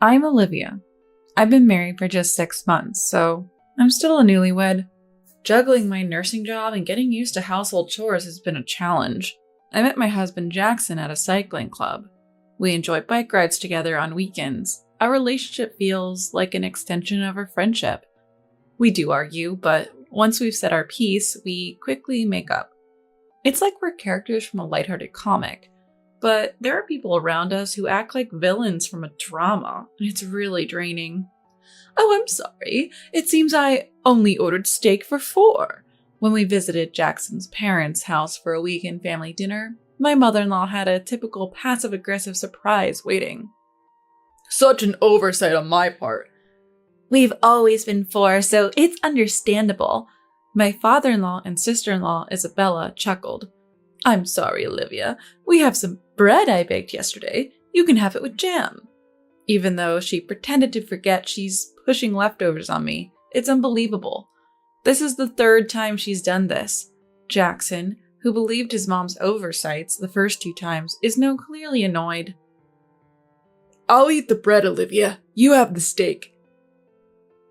I'm Olivia. I've been married for just 6 months, so I'm still a newlywed. Juggling my nursing job and getting used to household chores has been a challenge. I met my husband Jackson at a cycling club. We enjoy bike rides together on weekends. Our relationship feels like an extension of our friendship. We do argue, but once we've said our piece, we quickly make up. It's like we're characters from a lighthearted comic, but there are people around us who act like villains from a drama, and it's really draining. Oh, I'm sorry. It seems I only ordered steak for 4. When we visited Jackson's parents' house for a weekend family dinner, my mother-in-law had a typical passive-aggressive surprise waiting. Such an oversight on my part. We've always been 4, so it's understandable. My father-in-law and sister-in-law, Isabella, chuckled. I'm sorry, Olivia. We have some bread I baked yesterday. You can have it with jam. Even though she pretended to forget, she's pushing leftovers on me. It's unbelievable. This is the 3rd time she's done this. Jackson, who believed his mom's oversights the first 2 times, is now clearly annoyed. I'll eat the bread, Olivia. You have the steak.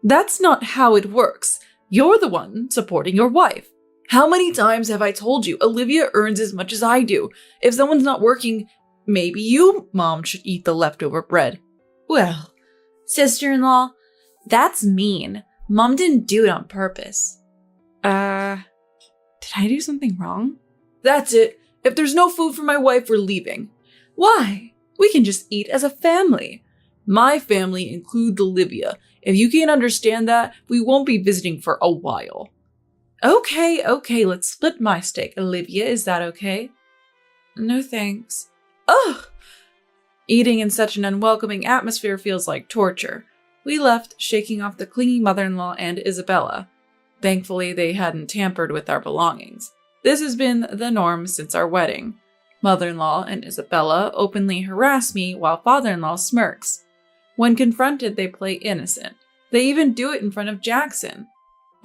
That's not how it works. You're the one supporting your wife. How many times have I told you Olivia earns as much as I do? If someone's not working, maybe you, Mom, should eat the leftover bread. Well, sister-in-law, that's mean. Mom didn't do it on purpose. Did I do something wrong? That's it. If there's no food for my wife, we're leaving. Why? We can just eat as a family. My family includes Olivia. If you can't understand that, we won't be visiting for a while. Okay, let's split my steak. Olivia, is that okay? No thanks. Ugh! Eating in such an unwelcoming atmosphere feels like torture. We left, shaking off the clingy mother-in-law and Isabella. Thankfully, they hadn't tampered with our belongings. This has been the norm since our wedding. Mother-in-law and Isabella openly harass me while father-in-law smirks. When confronted, they play innocent. They even do it in front of Jackson.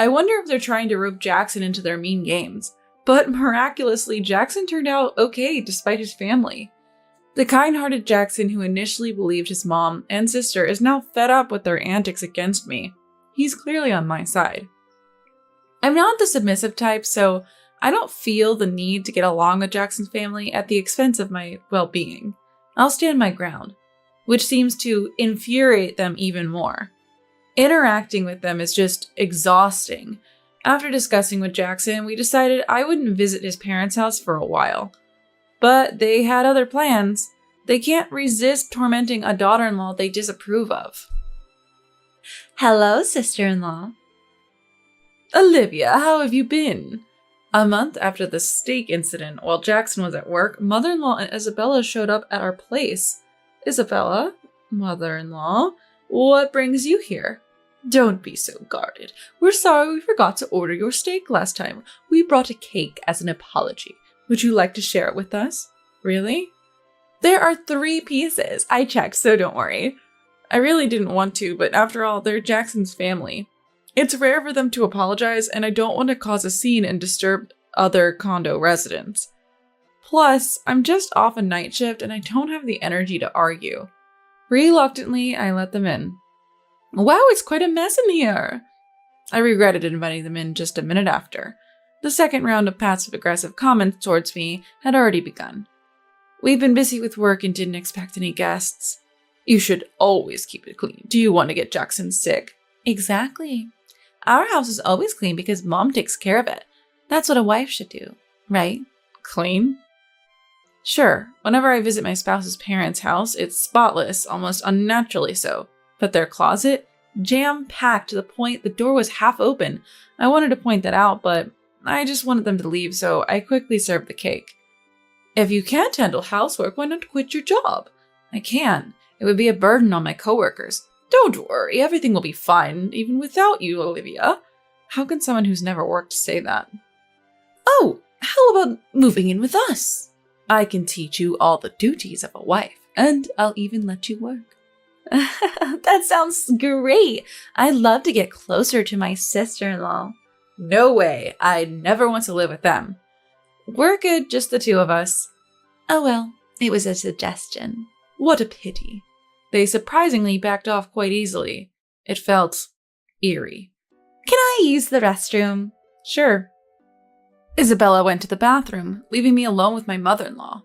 I wonder if they're trying to rope Jackson into their mean games. But miraculously, Jackson turned out okay despite his family. The kind-hearted Jackson who initially believed his mom and sister is now fed up with their antics against me. He's clearly on my side. I'm not the submissive type, so I don't feel the need to get along with Jackson's family at the expense of my well-being. I'll stand my ground, which seems to infuriate them even more. Interacting with them is just exhausting. After discussing with Jackson, we decided I wouldn't visit his parents' house for a while. But they had other plans. They can't resist tormenting a daughter-in-law they disapprove of. Hello, sister-in-law. Olivia, how have you been? A month after the steak incident, while Jackson was at work, mother-in-law and Isabella showed up at our place. Isabella, mother-in-law, what brings you here? Don't be so guarded. We're sorry we forgot to order your steak last time. We brought a cake as an apology. Would you like to share it with us? Really? There are 3 pieces. I checked, so don't worry. I really didn't want to, but after all, they're Jackson's family. It's rare for them to apologize, and I don't want to cause a scene and disturb other condo residents. Plus, I'm just off a night shift and I don't have the energy to argue. Reluctantly, I let them in. Wow, it's quite a mess in here. I regretted inviting them in just a minute after. The second round of passive-aggressive comments towards me had already begun. We've been busy with work and didn't expect any guests. You should always keep it clean. Do you want to get Jackson sick? Exactly. Our house is always clean because Mom takes care of it. That's what a wife should do, right? Clean? Sure, whenever I visit my spouse's parents' house, it's spotless, almost unnaturally so. But their closet? Jam-packed to the point the door was half open. I wanted to point that out, but I just wanted them to leave, so I quickly served the cake. If you can't handle housework, why not quit your job? I can. It would be a burden on my coworkers. Don't worry, everything will be fine, even without you, Olivia. How can someone who's never worked say that? Oh, how about moving in with us? I can teach you all the duties of a wife, and I'll even let you work. That sounds great. I'd love to get closer to my sister-in-law. No way. I'd never want to live with them. We're good, just the 2 of us. Oh well, it was a suggestion. What a pity. They surprisingly backed off quite easily. It felt eerie. Can I use the restroom? Sure. Isabella went to the bathroom, leaving me alone with my mother-in-law.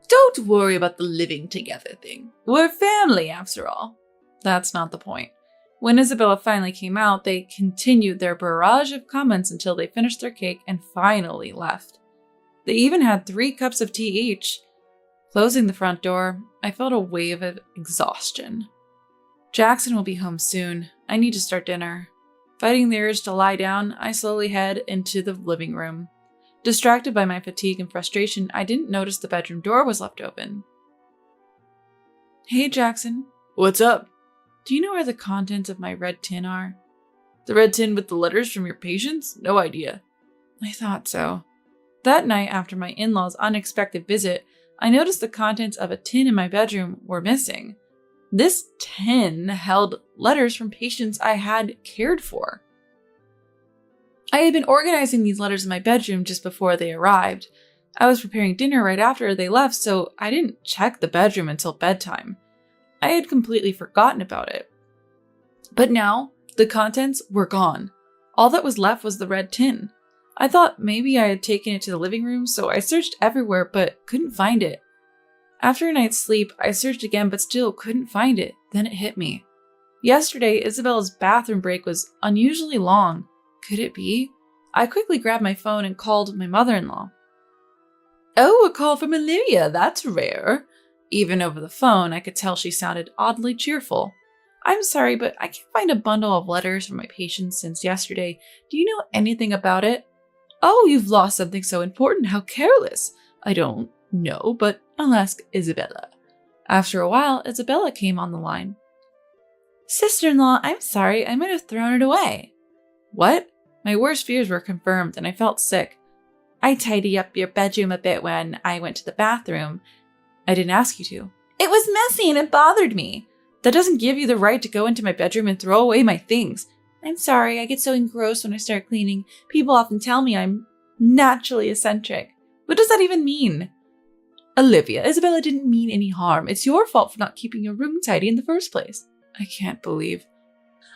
Don't worry about the living together thing. We're family, after all. That's not the point. When Isabella finally came out, they continued their barrage of comments until they finished their cake and finally left. They even had 3 cups of tea each. Closing the front door, I felt a wave of exhaustion. Jackson will be home soon. I need to start dinner. Fighting the urge to lie down, I slowly head into the living room. Distracted by my fatigue and frustration, I didn't notice the bedroom door was left open. Hey, Jackson. What's up? Do you know where the contents of my red tin are? The red tin with the letters from your patients? No idea. I thought so. That night, after my in-laws' unexpected visit, I noticed the contents of a tin in my bedroom were missing. This tin held letters from patients I had cared for. I had been organizing these letters in my bedroom just before they arrived. I was preparing dinner right after they left, so I didn't check the bedroom until bedtime. I had completely forgotten about it. But now, the contents were gone. All that was left was the red tin. I thought maybe I had taken it to the living room, so I searched everywhere but couldn't find it. After a night's sleep, I searched again but still couldn't find it. Then it hit me. Yesterday, Isabella's bathroom break was unusually long. Could it be? I quickly grabbed my phone and called my mother-in-law. Oh, a call from Olivia. That's rare. Even over the phone, I could tell she sounded oddly cheerful. I'm sorry, but I can't find a bundle of letters from my patients since yesterday. Do you know anything about it? Oh, you've lost something so important. How careless. I don't know, but I'll ask Isabella. After a while, Isabella came on the line. Sister-in-law, I'm sorry. I might have thrown it away. What? My worst fears were confirmed, and I felt sick. I tidied up your bedroom a bit when I went to the bathroom. I didn't ask you to. It was messy and it bothered me. That doesn't give you the right to go into my bedroom and throw away my things. I'm sorry, I get so engrossed when I start cleaning. People often tell me I'm naturally eccentric. What does that even mean? Olivia, Isabella didn't mean any harm. It's your fault for not keeping your room tidy in the first place. I can't believe.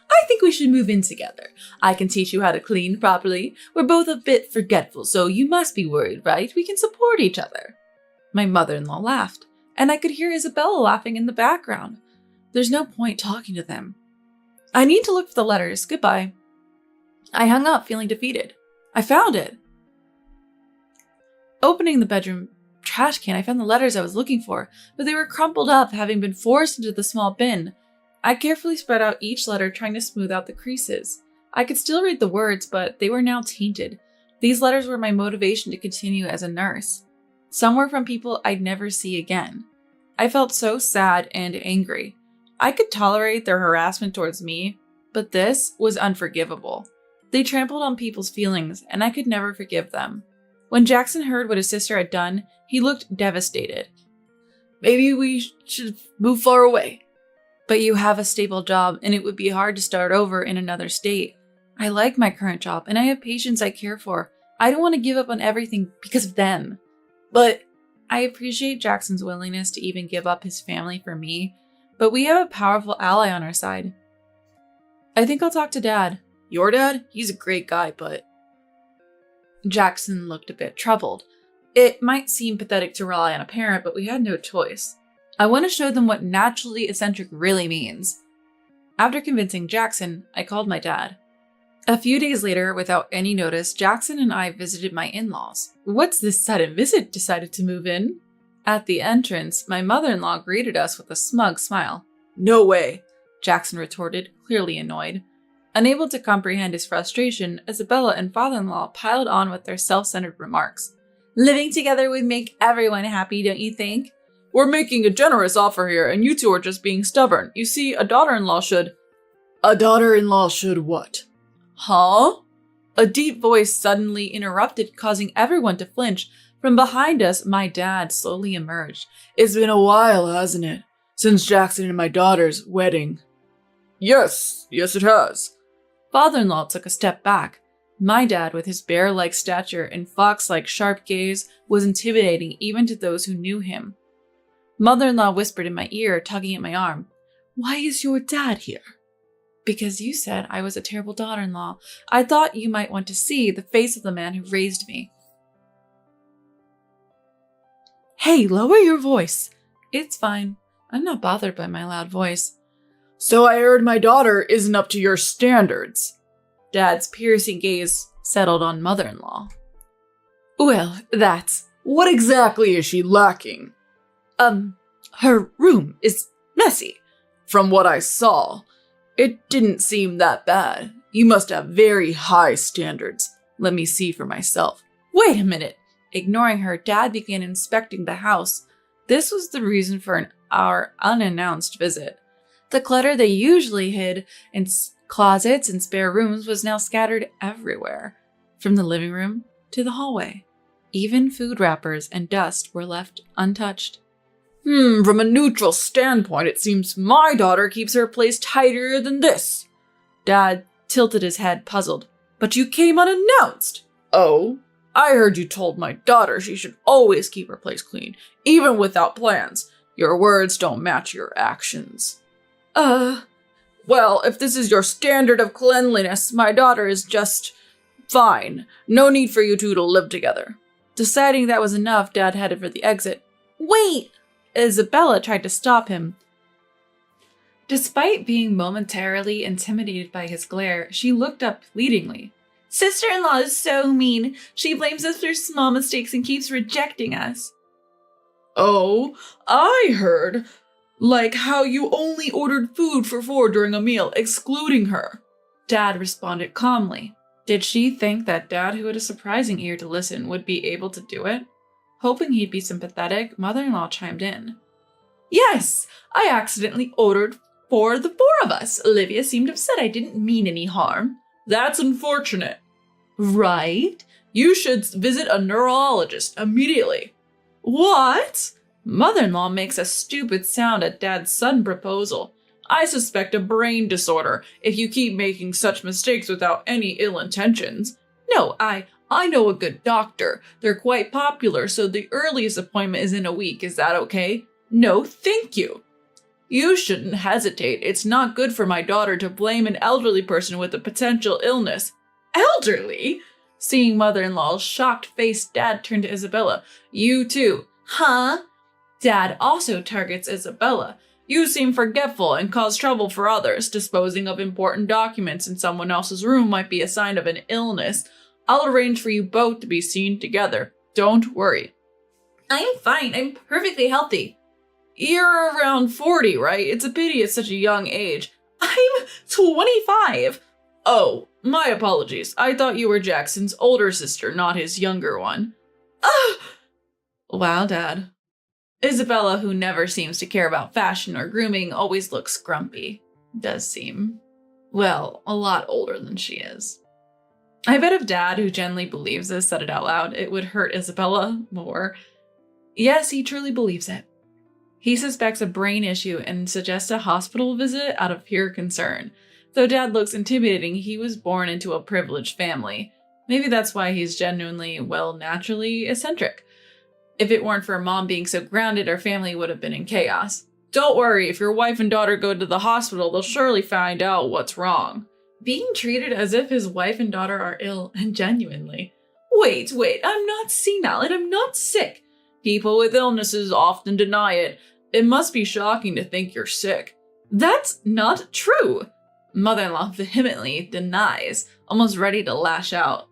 I think we should move in together. I can teach you how to clean properly. We're both a bit forgetful, so you must be worried, right? We can support each other. My mother-in-law laughed, and I could hear Isabella laughing in the background. There's no point talking to them. I need to look for the letters. Goodbye. I hung up, feeling defeated. I found it. Opening the bedroom trash can, I found the letters I was looking for, but they were crumpled up, having been forced into the small bin. I carefully spread out each letter, trying to smooth out the creases. I could still read the words, but they were now tainted. These letters were my motivation to continue as a nurse. Some were from people I'd never see again. I felt so sad and angry. I could tolerate their harassment towards me, but this was unforgivable. They trampled on people's feelings, and I could never forgive them. When Jackson heard what his sister had done, he looked devastated. Maybe we should move far away. But you have a stable job, and it would be hard to start over in another state. I like my current job, and I have patients I care for. I don't want to give up on everything because of them. But I appreciate Jackson's willingness to even give up his family for me, but we have a powerful ally on our side. I think I'll talk to Dad. Your dad? He's a great guy, but... Jackson looked a bit troubled. It might seem pathetic to rely on a parent, but we had no choice. I want to show them what naturally eccentric really means. After convincing Jackson, I called my dad. A few days later, without any notice, Jackson and I visited my in-laws. What's this sudden visit? Decided to move in? At the entrance, my mother-in-law greeted us with a smug smile. No way, Jackson retorted, clearly annoyed. Unable to comprehend his frustration, Isabella and father-in-law piled on with their self-centered remarks. Living together would make everyone happy, don't you think? We're making a generous offer here, and you two are just being stubborn. You see, a daughter-in-law should... A daughter-in-law should what? Huh? A deep voice suddenly interrupted, causing everyone to flinch. From behind us, my dad slowly emerged. It's been a while, hasn't it? Since Jackson and my daughter's wedding. Yes, it has. Father-in-law took a step back. My dad, with his bear-like stature and fox-like sharp gaze, was intimidating even to those who knew him. Mother-in-law whispered in my ear, tugging at my arm. Why is your dad here? Because you said I was a terrible daughter-in-law. I thought you might want to see the face of the man who raised me. Hey, lower your voice. It's fine. I'm not bothered by my loud voice. So I heard my daughter isn't up to your standards. Dad's piercing gaze settled on mother-in-law. Well, what exactly is she lacking? Her room is messy. From what I saw, it didn't seem that bad. You must have very high standards. Let me see for myself. Wait a minute. Ignoring her, Dad began inspecting the house. This was the reason for our unannounced visit. The clutter they usually hid in closets and spare rooms was now scattered everywhere, from the living room to the hallway. Even food wrappers and dust were left untouched. From a neutral standpoint, it seems my daughter keeps her place tidier than this. Dad tilted his head, puzzled. But you came unannounced. Oh? I heard you told my daughter she should always keep her place clean, even without plans. Your words don't match your actions. Well, if this is your standard of cleanliness, my daughter is just fine. No need for you two to live together. Deciding that was enough, Dad headed for the exit. Wait! Isabella tried to stop him. Despite being momentarily intimidated by his glare, she looked up pleadingly. Sister-in-law is so mean. She blames us for small mistakes and keeps rejecting us. Oh, I heard. Like how you only ordered food for 4 during a meal, excluding her. Dad responded calmly. Did she think that Dad, who had a surprising ear to listen, would be able to do it? Hoping he'd be sympathetic, mother-in-law chimed in. Yes, I accidentally ordered for the 4 of us. Olivia seemed upset. I didn't mean any harm. That's unfortunate. Right? You should visit a neurologist immediately. What? Mother-in-law makes a stupid sound at Dad's sudden proposal. I suspect a brain disorder if you keep making such mistakes without any ill intentions. No, I know a good doctor. They're quite popular, so the earliest appointment is in a week. Is that okay? No, thank you. You shouldn't hesitate. It's not good for my daughter to blame an elderly person with a potential illness. Elderly? Seeing mother-in-law's shocked face, Dad turned to Isabella. You too. Huh? Dad also targets Isabella. You seem forgetful and cause trouble for others. Disposing of important documents in someone else's room might be a sign of an illness. I'll arrange for you both to be seen together. Don't worry. I'm fine. I'm perfectly healthy. You're around 40, right? It's a pity at such a young age. I'm 25. Oh, my apologies. I thought you were Jackson's older sister, not his younger one. Wow, Dad. Isabella, who never seems to care about fashion or grooming, always looks grumpy. Does seem, well, a lot older than she is. I bet if Dad, who generally believes this, said it out loud, it would hurt Isabella more. Yes, he truly believes it. He suspects a brain issue and suggests a hospital visit out of pure concern. Though Dad looks intimidating, he was born into a privileged family. Maybe that's why he's genuinely, well, naturally eccentric. If it weren't for Mom being so grounded, our family would have been in chaos. Don't worry, if your wife and daughter go to the hospital, they'll surely find out what's wrong. Being treated as if his wife and daughter are ill, and genuinely. Wait, I'm not senile and I'm not sick. People with illnesses often deny it. It must be shocking to think you're sick. That's not true. Mother-in-law vehemently denies, almost ready to lash out.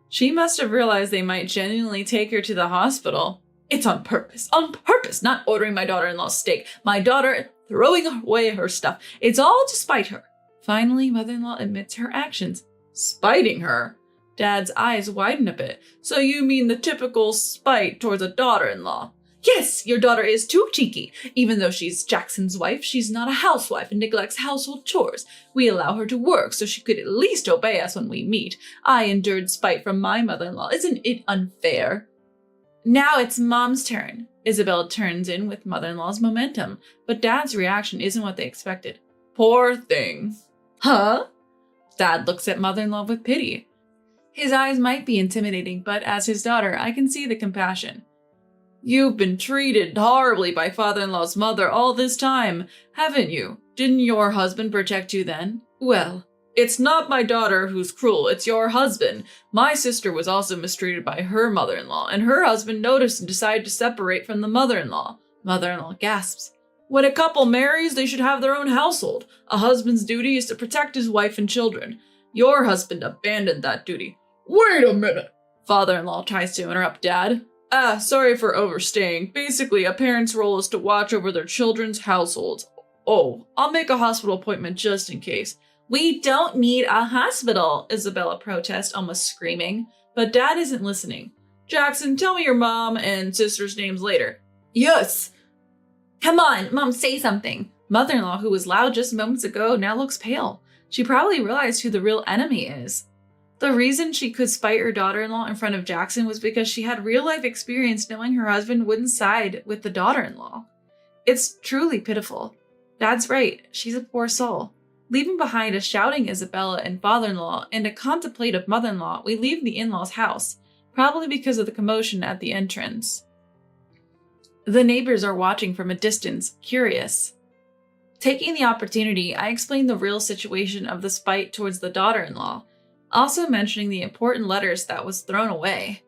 She must have realized they might genuinely take her to the hospital. It's on purpose, not ordering my daughter-in-law's steak. My daughter throwing away her stuff. It's all to spite her. Finally, mother-in-law admits her actions. Spiting her? Dad's eyes widen a bit. So you mean the typical spite towards a daughter-in-law? Yes, your daughter is too cheeky. Even though she's Jackson's wife, she's not a housewife and neglects household chores. We allow her to work so she could at least obey us when we meet. I endured spite from my mother-in-law. Isn't it unfair? Now it's Mom's turn. Isabella turns in with mother-in-law's momentum, but Dad's reaction isn't what they expected. Poor thing. Huh? Dad looks at mother-in-law with pity. His eyes might be intimidating, but as his daughter, I can see the compassion. You've been treated horribly by father-in-law's mother all this time, haven't you? Didn't your husband protect you then? Well, it's not my daughter who's cruel, it's your husband. My sister was also mistreated by her mother-in-law, and her husband noticed and decided to separate from the mother-in-law. Mother-in-law gasps. When a couple marries, they should have their own household. A husband's duty is to protect his wife and children. Your husband abandoned that duty. Wait a minute! Father-in-law tries to interrupt Dad. Sorry for overstaying. Basically, a parent's role is to watch over their children's households. Oh, I'll make a hospital appointment just in case. We don't need a hospital, Isabella protests, almost screaming. But Dad isn't listening. Jackson, tell me your mom and sister's names later. Yes. Come on, Mom, say something. Mother-in-law, who was loud just moments ago, now looks pale. She probably realized who the real enemy is. The reason she could spite her daughter-in-law in front of Jackson was because she had real-life experience knowing her husband wouldn't side with the daughter-in-law. It's truly pitiful. Dad's right, she's a poor soul. Leaving behind a shouting Isabella and father-in-law and a contemplative mother-in-law, we leave the in-laws' house, probably because of the commotion at the entrance. The neighbors are watching from a distance, curious. Taking the opportunity, I explain the real situation of the spite towards the daughter-in-law, also mentioning the important letters that was thrown away.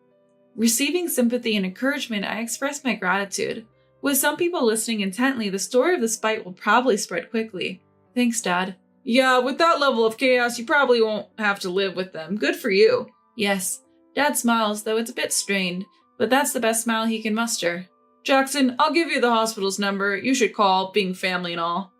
Receiving sympathy and encouragement, I express my gratitude. With some people listening intently, the story of the spite will probably spread quickly. Thanks, Dad. Yeah, with that level of chaos, you probably won't have to live with them. Good for you. Yes. Dad smiles, though it's a bit strained, but that's the best smile he can muster. Jackson, I'll give you the hospital's number. You should call, being family and all.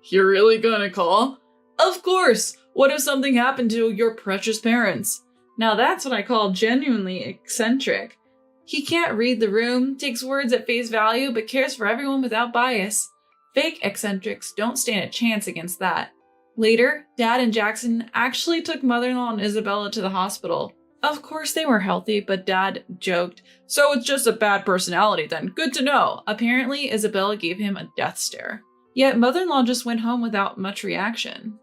You're really gonna call? Of course! What if something happened to your precious parents? Now that's what I call genuinely eccentric. He can't read the room, takes words at face value, but cares for everyone without bias. Fake eccentrics don't stand a chance against that. Later, Dad and Jackson actually took mother-in-law and Isabella to the hospital. Of course they were healthy, but Dad joked, "So it's just a bad personality then. Good to know." Apparently, Isabella gave him a death stare. Yet mother-in-law just went home without much reaction.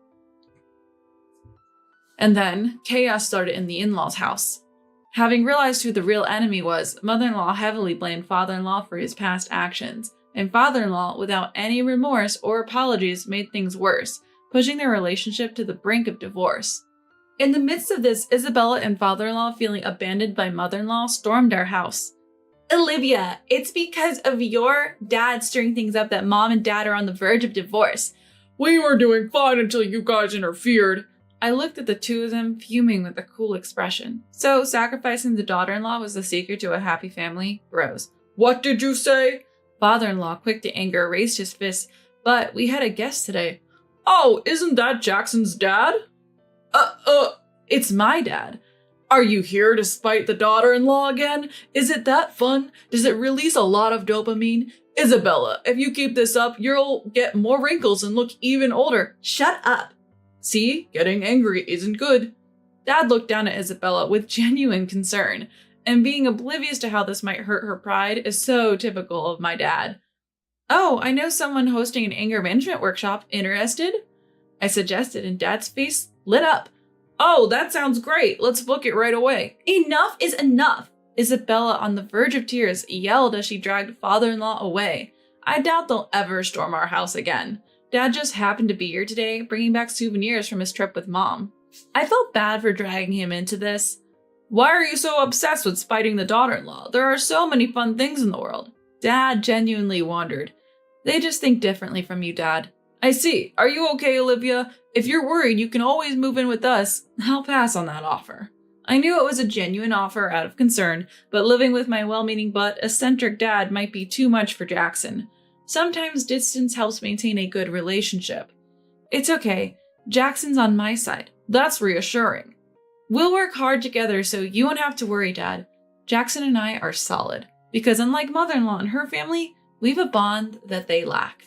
And then, chaos started in the in-laws' house. Having realized who the real enemy was, mother-in-law heavily blamed father-in-law for his past actions, and father-in-law, without any remorse or apologies, made things worse, pushing their relationship to the brink of divorce. In the midst of this, Isabella and father-in-law, feeling abandoned by mother-in-law, stormed our house. Olivia, it's because of your dad stirring things up that Mom and Dad are on the verge of divorce. We were doing fine until you guys interfered. I looked at the two of them, fuming with a cool expression. So, sacrificing the daughter-in-law was the secret to a happy family? Rose. What did you say? Father-in-law, quick to anger, raised his fist. But we had a guest today. Oh, isn't that Jackson's dad? It's my dad. Are you here to spite the daughter-in-law again? Is it that fun? Does it release a lot of dopamine? Isabella, if you keep this up, you'll get more wrinkles and look even older. Shut up. See, getting angry isn't good. Dad looked down at Isabella with genuine concern, and being oblivious to how this might hurt her pride is so typical of my dad. Oh, I know someone hosting an anger management workshop. Interested? I suggested, and Dad's face lit up. Oh, that sounds great. Let's book it right away. Enough is enough. Isabella, on the verge of tears, yelled as she dragged father-in-law away. I doubt they'll ever storm our house again. Dad just happened to be here today, bringing back souvenirs from his trip with Mom. I felt bad for dragging him into this. Why are you so obsessed with spiting the daughter-in-law? There are so many fun things in the world. Dad genuinely wondered. They just think differently from you, Dad. I see. Are you okay, Olivia? If you're worried, you can always move in with us. I'll pass on that offer. I knew it was a genuine offer out of concern, but living with my well-meaning but eccentric dad might be too much for Jackson. Sometimes distance helps maintain a good relationship. It's okay. Jackson's on my side. That's reassuring. We'll work hard together so you won't have to worry, Dad. Jackson and I are solid, because unlike mother-in-law and her family, we've a bond that they lack.